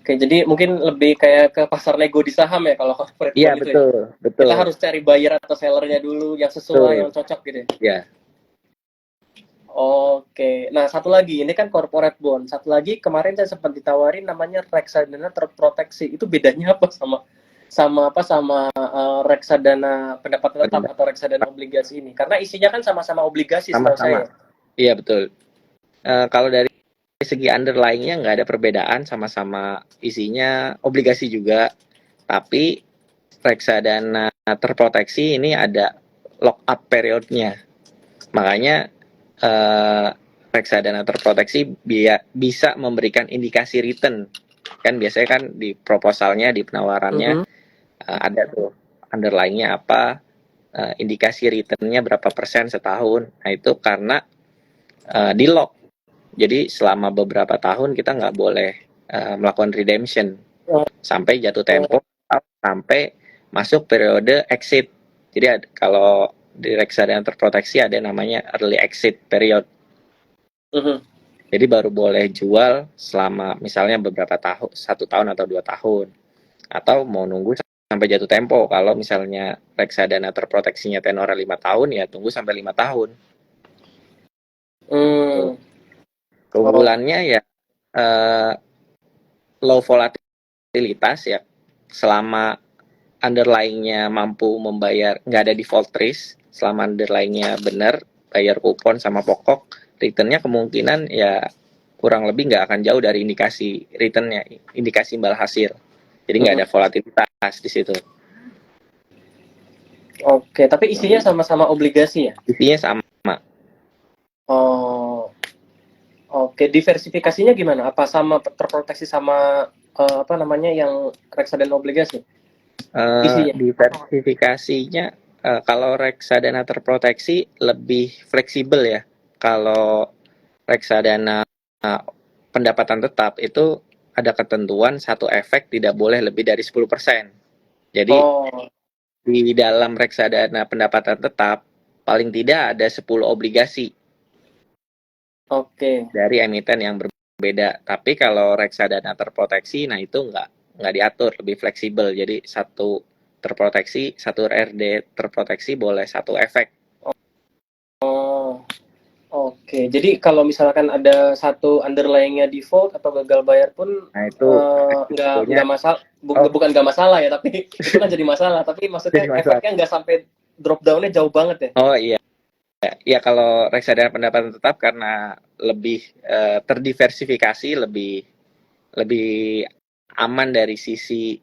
Oke, jadi mungkin lebih kayak ke pasar nego di saham ya kalau corporate Iya, bond itu ya. betul, Kita betul, harus cari buyer atau sellernya dulu yang sesuai, betul. yang cocok gitu ya. Ya, Oke, nah satu lagi, ini kan corporate bond. Satu lagi kemarin saya sempat ditawarin namanya reksadana terproteksi. Itu bedanya apa sama reksadana pendapatan tetap benar. atau reksadana obligasi ini? Karena isinya kan sama-sama obligasi setahu Sama-sama. saya. Iya, betul. Kalau dari segi underlying-nya nggak ada perbedaan, sama-sama isinya obligasi juga, tapi reksadana terproteksi ini ada lock up periodnya. Makanya eh, reksadana terproteksi bisa memberikan indikasi return. Kan biasanya kan di proposalnya, di penawarannya Mhm. ada tuh underlying-nya apa, indikasi return-nya berapa persen setahun. Nah itu karena di lock. Jadi selama beberapa tahun kita nggak boleh melakukan redemption sampai jatuh tempo, sampai masuk periode exit. Jadi kalau di reksadana terproteksi ada namanya early exit period. Mhm. Jadi baru boleh jual selama misalnya beberapa tahun, 1 tahun atau 2 tahun, atau mau nunggu sampai jatuh tempo. Kalau misalnya reksadana terproteksinya tenor 5 tahun, ya tunggu sampai 5 tahun. Hmm. Oh. Keunggulannya ya eh, low volatilitas ya, selama underlying-nya mampu membayar, nggak ada default risk, selama underlying-nya benar, bayar kupon sama pokok, return-nya kemungkinan ya kurang lebih nggak akan jauh dari indikasi return-nya, indikasi imbal hasil. Jadi nggak Mhm. ada volatilitas di situ. Oke, tapi isinya sama-sama obligasi ya? Intinya sama. Oh. Oke, diversifikasinya gimana? Apa sama terproteksi sama apa namanya yang reksadana obligasi? Isinya. Diversifikasinya kalau reksadana terproteksi lebih fleksibel ya. Kalau reksadana pendapatan tetap itu ada ketentuan satu efek tidak boleh lebih dari 10%. Jadi Oh, di dalam reksadana pendapatan tetap paling tidak ada 10 obligasi oke. dari emiten yang berbeda. Tapi kalau reksadana terproteksi, nah itu nggak diatur, lebih fleksibel. Jadi satu terproteksi, satu RD terproteksi boleh satu efek. Oh, oke. Jadi kalau misalkan ada satu underlying-nya default atau gagal bayar pun Nah itu resikonya, nggak masalah, oh bukan nggak masalah ya, tapi itu kan jadi masalah. Tapi jadi maksudnya masalah. efeknya nggak sampai drop down-nya jauh banget ya. Oh iya, ya kalau reksadana pendapatan tetap karena lebih terdiversifikasi, lebih lebih aman dari sisi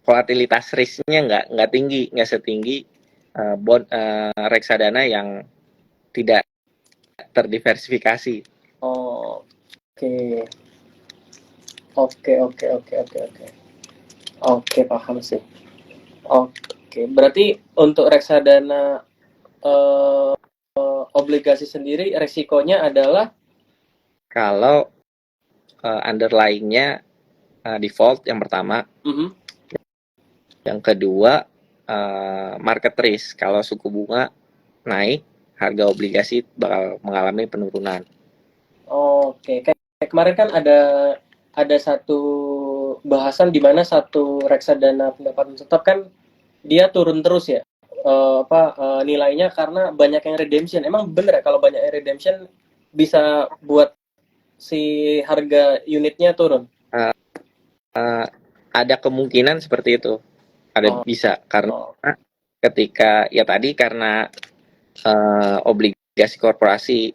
volatilitas risknya nggak tinggi, nggak setinggi bond reksadana yang tidak terdiversifikasi. Oh, oke. Oke, oke, oke, oke, oke. Oke, paham sih. Oke, berarti untuk reksadana obligasi sendiri resikonya adalah Kalau underlying-nya default yang pertama, mhm, yang kedua market risk. Kalau suku bunga naik, harga obligasi bakal mengalami penurunan. oke. Kayak kemarin kan ada satu bahasan di mana satu reksadana pendapatan tetap kan dia turun terus ya. Nilainya karena banyak yang redemption. Emang bener ya kalau banyak yang redemption bisa buat si harga unitnya turun? Uh, ada kemungkinan seperti itu, ada Oh, bisa karena oh, ketika ya tadi karena obligasi korporasi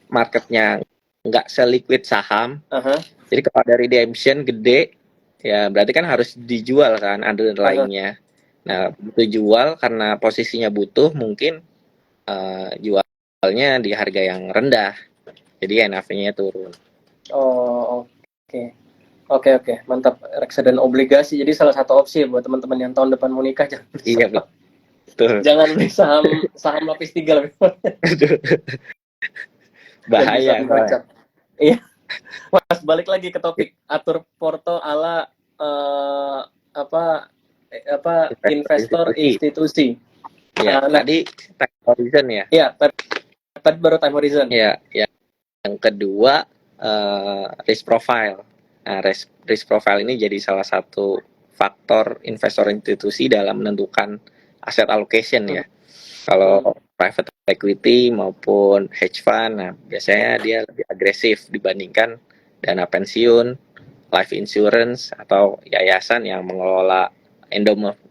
marketnya nggak seliquid saham, aha, jadi kalau ada redemption gede ya berarti kan harus dijual kan aha. underlying-nya. Nah begitu jual karena posisinya butuh, mungkin jualnya di harga yang rendah, jadi NAV-nya turun. Oh, oke. Oke, oke, mantap. Reksadana obligasi jadi salah satu opsi buat teman-teman yang tahun depan mau nikah, jangan beli Iya saham, betul. jangan beli saham saham lapis tiga lebih yang bisa Bahaya soalnya. dibacak. Iya, Mas, balik lagi ke topik atur porto ala apa Investor investor institusi. institusi. Ya Nah, tadi time horizon ya. ya tadi baru time horizon. Ya, yang kedua risk profile. risk profile ini jadi salah satu faktor investor institusi dalam menentukan asset allocation ya. Kalau private equity maupun hedge fund, nah biasanya dia lebih agresif dibandingkan dana pensiun, life insurance atau yayasan yang mengelola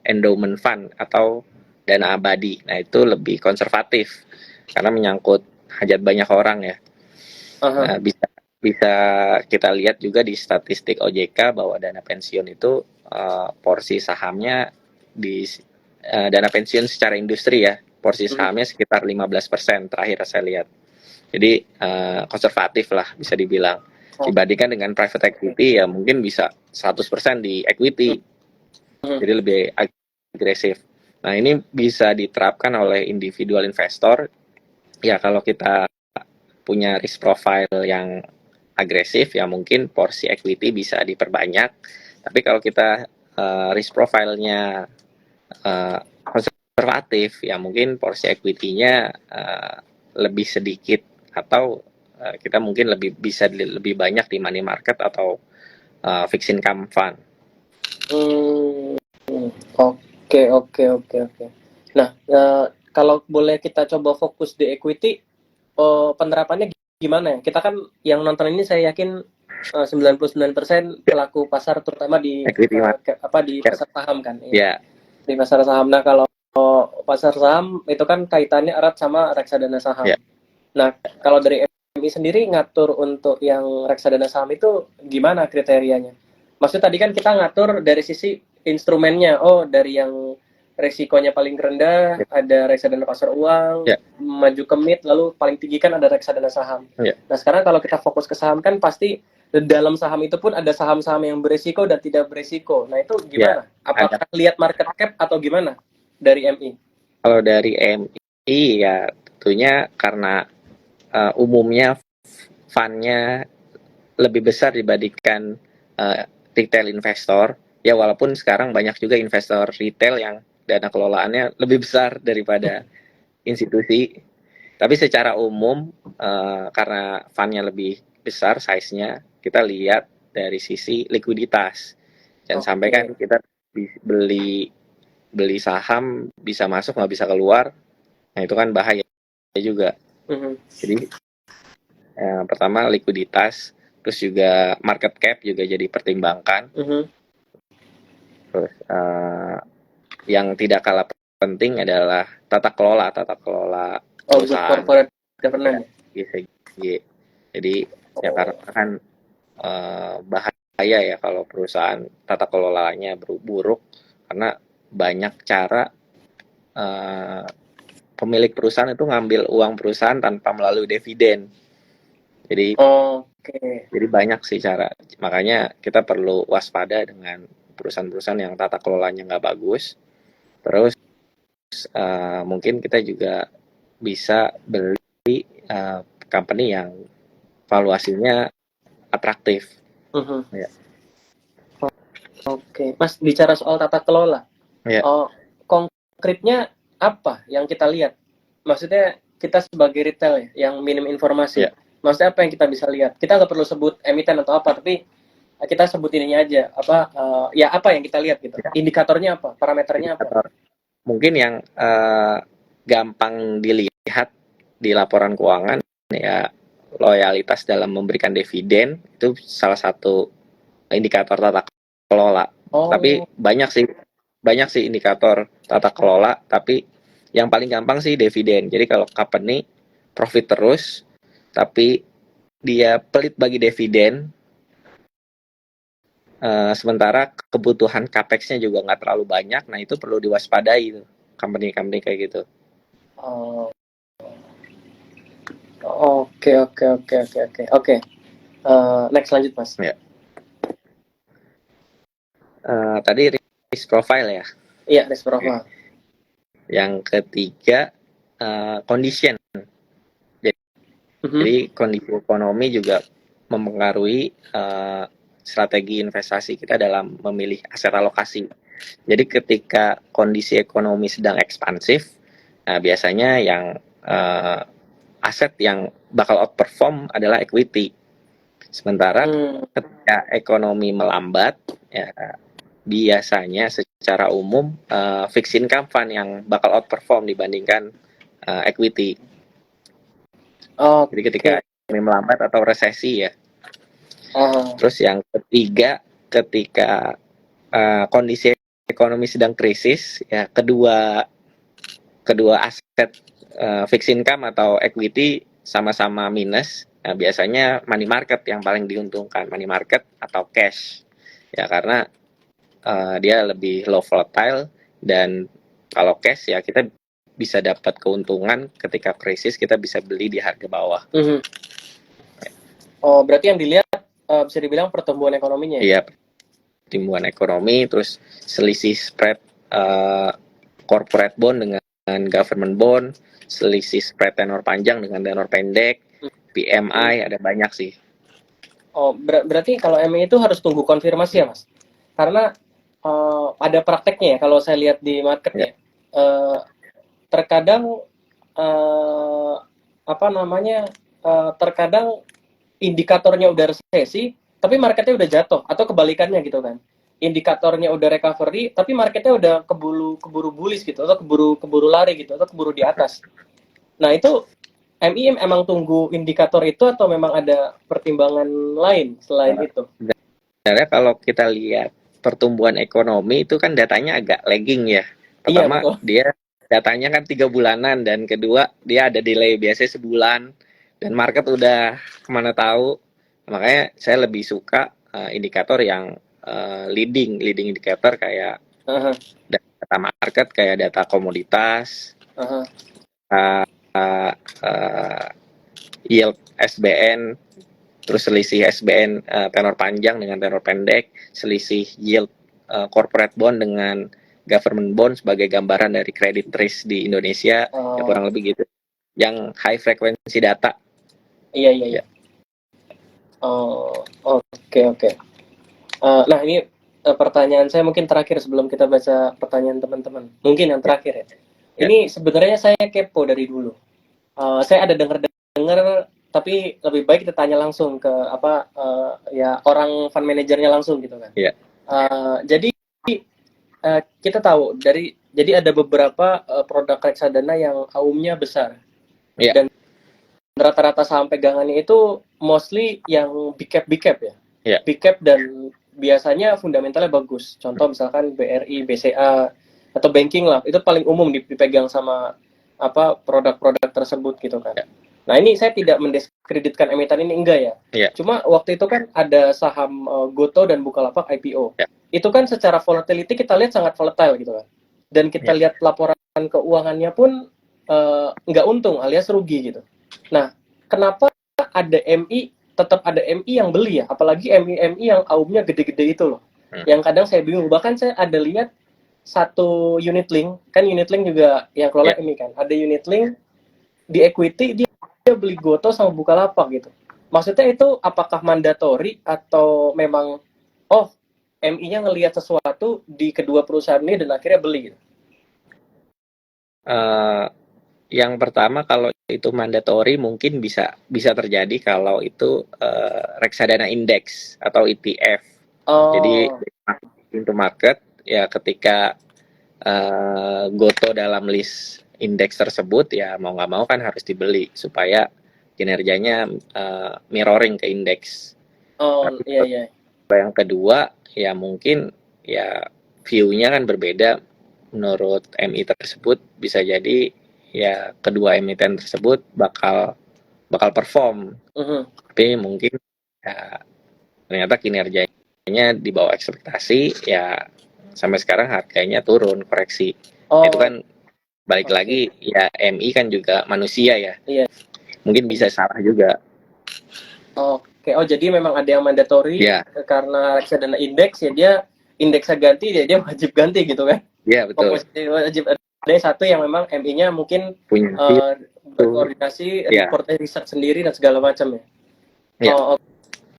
endowment fund atau dana abadi. Nah itu lebih konservatif karena menyangkut hajat banyak orang ya. Nah, bisa kita lihat juga di statistik OJK bahwa dana pensiun itu porsi sahamnya di dana pensiun secara industri ya, porsi sahamnya sekitar 15% terakhir saya lihat. Jadi konservatif lah bisa dibilang. Dibandingkan dengan private equity ya mungkin bisa 100% di equity. Jadi lebih agresif. Nah, ini bisa diterapkan oleh individual investor. Ya kalau kita punya risk profile yang agresif ya mungkin porsi equity bisa diperbanyak. Tapi kalau kita risk profile-nya konservatif ya mungkin porsi equity-nya lebih sedikit atau kita mungkin bisa lebih banyak di money market atau fixed income fund. Oke. Nah, kalau boleh kita coba fokus di equity, penerapannya gimana ya? Kita kan yang nonton ini saya yakin 99% pelaku pasar terutama di di pasar saham kan. Ya. Di pasar saham. Nah, kalau pasar saham itu kan kaitannya erat sama reksadana saham. Ya. Nah, kalau dari MI sendiri ngatur untuk yang reksadana saham itu gimana kriterianya? Maksudnya tadi kan kita ngatur dari sisi instrumennya. Oh, dari yang resikonya paling rendah ada reksadana pasar uang, maju ke mid, lalu paling tinggi kan ada reksadana saham. Nah, sekarang kalau kita fokus ke saham kan pasti dalam saham itu pun ada saham-saham yang beresiko dan tidak beresiko. Nah, itu gimana? Apakah lihat market cap atau gimana dari MI? Kalau dari MI ya tentunya karena umumnya fund-nya lebih besar dibandingkan retail investor. Ya walaupun sekarang banyak juga investor retail yang dana kelolaannya lebih besar daripada institusi. Tapi secara umum karena fund-nya lebih besar size-nya, kita lihat dari sisi likuiditas. Jangan sampai kan kita beli saham bisa masuk nggak bisa keluar. Nah itu kan bahaya juga. Jadi pertama likuiditas, terus juga market cap juga jadi pertimbangkan. Terus yang tidak kalah penting adalah tata kelola perusahaan. Corporate governance. Jadi ya karena kan bahaya ya kalau perusahaan tata kelolanya buruk karena banyak cara pemilik perusahaan itu ngambil uang perusahaan tanpa melalui dividen. Jadi jadi banyak sih cara. Makanya kita perlu waspada dengan perusahaan-perusahaan yang tata kelolanya nggak bagus. Terus mungkin kita juga bisa beli company yang valuasinya atraktif. Ya. Mas bicara soal tata kelola. Ya. Konkretnya apa yang kita lihat? Maksudnya kita sebagai retail ya, yang minim informasi. Ya. Maksudnya apa yang kita bisa lihat? Kita nggak perlu sebut emiten atau apa, tapi kita sebut ininya aja. Apa yang kita lihat gitu? Ya. Indikatornya apa? Parameternya apa? Mungkin yang gampang dilihat di laporan keuangan ya loyalitas dalam memberikan dividen itu salah satu indikator tata kelola. Tapi banyak sih indikator tata kelola, tapi yang paling gampang sih dividen. Jadi kalau company profit terus tapi dia pelit bagi dividen, sementara kebutuhan capex-nya juga nggak terlalu banyak, nah itu perlu diwaspadai tuh company-company kayak gitu. Oke. Next lanjut Mas. Ya. Tadi risk profile ya. Iya, risk profile. Yang ketiga condition. Jadi kondisi ekonomi juga mempengaruhi strategi investasi kita dalam memilih aset alokasi. Jadi ketika kondisi ekonomi sedang ekspansif, nah biasanya yang aset yang bakal outperform adalah equity. Sementara Hmm. ketika ekonomi melambat, ya biasanya secara umum fixed income fund yang bakal outperform dibandingkan equity. Jadi ketika Oke. ekonomi melambat atau resesi ya. Ah. Terus yang ketiga, ketika kondisi ekonomi sedang krisis, ya kedua aset fixed income atau equity sama-sama minus. Nah, biasanya money market yang paling diuntungkan, money market atau cash. Ya karena dia lebih low volatile, dan kalau cash ya kita bisa dapat keuntungan ketika krisis, kita bisa beli di harga bawah. Mhm. Oh, berarti yang dilihat bisa dibilang pertumbuhan ekonominya ya? Iya, pertumbuhan ekonomi, terus selisih spread corporate bond dengan government bond, selisih spread tenor panjang dengan tenor pendek, PMI, ada banyak sih. Oh, berarti kalau MI itu harus tunggu konfirmasi ya, Mas? Karena ada prakteknya ya, kalau saya lihat di market ya. Terkadang apa namanya? Terkadang indikatornya udah resesi, tapi marketnya udah jatuh, atau kebalikannya gitu kan. Indikatornya udah recovery, tapi marketnya udah keburu bullish gitu, atau keburu lari gitu, atau keburu di atas. Nah, itu MI emang tunggu indikator itu atau memang ada pertimbangan lain selain itu? Sebenarnya kalau kita lihat pertumbuhan ekonomi itu kan datanya agak lagging ya. Iya, Pertama, betul. dia datanya kan 3 bulanan, dan kedua dia ada delay, biasanya sebulan, dan market udah kemana tahu. Makanya saya lebih suka indikator yang leading indikator kayak Aha, data market, kayak data komoditas, aha. uh, yield SBN, terus selisih SBN tenor panjang dengan tenor pendek, selisih yield corporate bond dengan government bond sebagai gambaran dari credit risk di Indonesia, ya kurang lebih gitu. Yang high frequency data. Iya. Oh, oke, oke. Nah, ini pertanyaan saya mungkin terakhir sebelum kita baca pertanyaan teman-teman. Mungkin yang terakhir ya. Ya. Ini sebenarnya saya kepo dari dulu. Saya ada dengar, tapi lebih baik kita tanya langsung ke ya orang fund manajernya langsung gitu kan. Ya. Jadi kita tahu jadi ada beberapa produk reksadana yang AUM-nya besar. Ya. Dan rata-rata saham pegangannya itu mostly yang big cap ya. Ya. Big cap dan biasanya fundamentalnya bagus. Contoh misalkan BRI, BCA atau banking lah, itu paling umum dipegang sama produk-produk tersebut gitu kan. Ya. Nah, ini saya tidak mendiskreditkan emiten ini, enggak ya. Ya. Cuma waktu itu kan ada saham Goto dan Bukalapak IPO. Ya. Itu kan secara volatility kita lihat sangat volatile gitu kan. Dan kita lihat laporan keuangannya pun nggak untung alias rugi gitu. Nah, kenapa tetap ada MI yang beli ya? Apalagi MI yang AUM-nya gede-gede itu loh. Yang kadang saya bingung. Bahkan saya ada lihat satu unit link, kan unit link juga yang kelola MI kan. Ada unit link di equity, dia beli Goto sama Bukalapak gitu. Maksudnya itu apakah mandatori atau memang MI-nya ngelihat sesuatu di kedua perusahaan ini dan akhirnya beli gitu? Yang pertama, kalau itu mandatori mungkin bisa terjadi kalau itu reksadana indeks atau ETF. Jadi into market ya, ketika Goto dalam list indeks tersebut, ya mau nggak mau kan harus dibeli supaya kinerjanya mirroring ke indeks. Iya. Yang kedua ya mungkin ya view-nya kan berbeda. Menurut MI tersebut bisa jadi ya kedua emiten tersebut bakal perform, tapi mungkin ya ternyata kinerjanya di bawah ekspektasi, ya sampai sekarang harganya turun, koreksi. Itu kan balik lagi ya, MI kan juga manusia ya. Iya. Mungkin bisa salah juga. Oke, jadi memang ada yang mandatory karena reksadana indeks ya, dia indeksnya ganti, dia wajib ganti gitu kan? Iya, betul. Wajib ada satu yang memang MI-nya mungkin punya berkoordinasi, report research sendiri dan segala macam ya.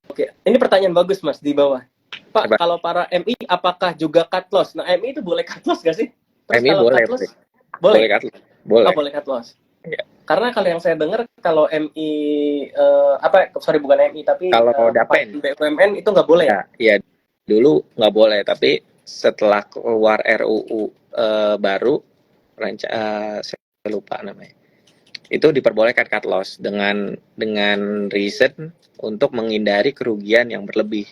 Oke. Ini pertanyaan bagus Mas di bawah. Pak, kalau para MI apakah juga cut loss? Nah, MI itu boleh cut loss gak sih? Terus MI kalau boleh. cut loss, Boleh. Boleh cut loss. Ya. Karena kalau yang saya dengar kalau MI apa sorry bukan MI tapi Kalau Dapen, BUMN itu nggak boleh ya? ya dulu nggak boleh, tapi setelah keluar RUU baru, saya lupa namanya, itu diperbolehkan cut loss dengan reason untuk menghindari kerugian yang berlebih.